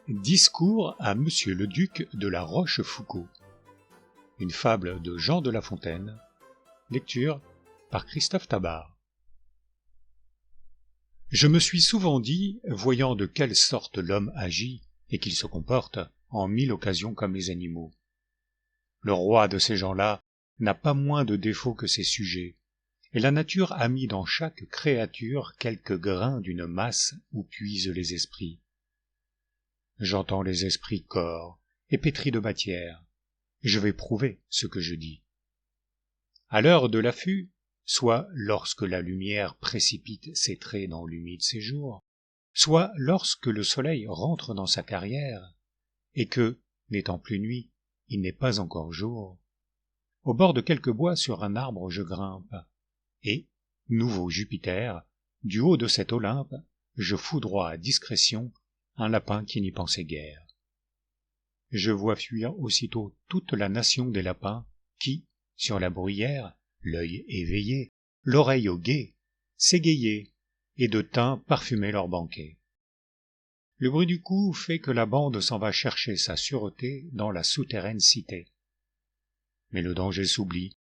Discours à Monsieur le Duc de La Rochefoucauld. Une fable de Jean de La Fontaine. Lecture par Christophe Tabar. Je me suis souvent dit, voyant de quelle sorte l'homme agit et qu'il se comporte en mille occasions comme les animaux. Le roi de ces gens-là n'a pas moins de défauts que ses sujets, et la nature a mis dans chaque créature quelques grains d'une masse où puisent les esprits. J'entends les esprits corps et pétris de matière. Je vais prouver ce que je dis. À l'heure de l'affût, soit lorsque la lumière précipite ses traits dans l'humide séjour, soit lorsque le soleil rentre dans sa carrière, et que, n'étant plus nuit, il n'est pas encore jour, au bord de quelque bois sur un arbre je grimpe, et, nouveau Jupiter, du haut de cet Olympe, je foudroie à discrétion un lapin qui n'y pensait guère. Je vois fuir aussitôt toute la nation des lapins qui, sur la bruyère, l'œil éveillé, l'oreille au guet, s'égayer et de thym parfumer leur banquet. Le bruit du coup fait que la bande s'en va chercher sa sûreté dans la souterraine cité. Mais le danger s'oublie,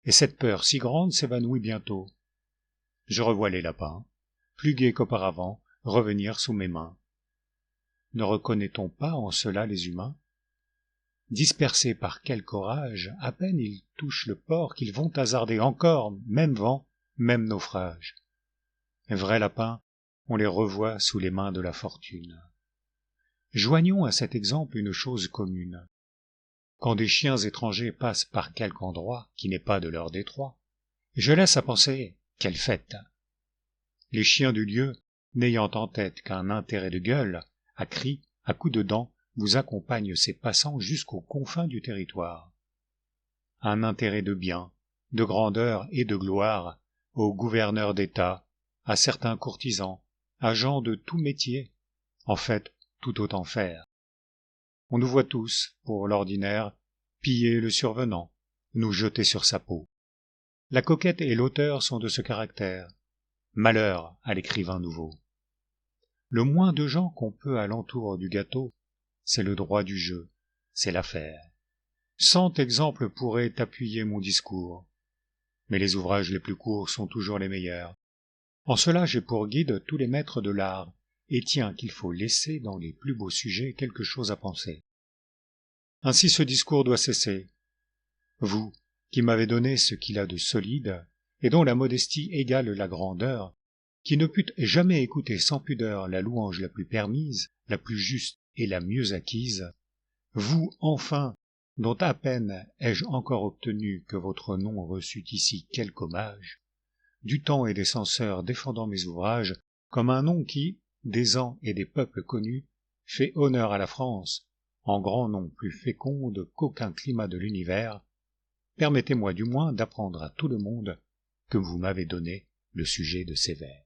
et cette peur si grande s'évanouit bientôt. Je revois les lapins, plus gais qu'auparavant, revenir sous mes mains. Ne reconnaît-on pas en cela les humains? Dispersés par quelque orage, à peine ils touchent le port qu'ils vont hasarder encore, même vent, même naufrage. Vrais lapins, on les revoit sous les mains de la fortune. Joignons à cet exemple une chose commune. Quand des chiens étrangers passent par quelque endroit qui n'est pas de leur détroit, je laisse à penser quelle fête. Les chiens du lieu, n'ayant en tête qu'un intérêt de gueule, à cris, à coups de dents, vous accompagnent ces passants jusqu'aux confins du territoire. Un intérêt de bien, de grandeur et de gloire aux gouverneurs d'État, à certains courtisans, à gens de tout métier, en fait, tout autant faire. On nous voit tous, pour l'ordinaire, piller le survenant, nous jeter sur sa peau. La coquette et l'auteur sont de ce caractère. Malheur à l'écrivain nouveau. Le moins de gens qu'on peut alentour du gâteau, c'est le droit du jeu, c'est l'affaire. 100 exemples pourraient appuyer mon discours, mais les ouvrages les plus courts sont toujours les meilleurs. En cela j'ai pour guide tous les maîtres de l'art, et tiens qu'il faut laisser dans les plus beaux sujets quelque chose à penser. Ainsi ce discours doit cesser. Vous, qui m'avez donné ce qu'il a de solide, et dont la modestie égale la grandeur, qui ne pûtes jamais écouter sans pudeur la louange la plus permise, la plus juste et la mieux acquise, vous enfin, dont à peine ai-je encore obtenu que votre nom reçût ici quelque hommage, du temps et des censeurs défendant mes ouvrages, comme un nom qui, des ans et des peuples connus, fait honneur à la France, en grand nom plus féconde qu'aucun climat de l'univers, permettez-moi du moins d'apprendre à tout le monde que vous m'avez donné le sujet de ces vers.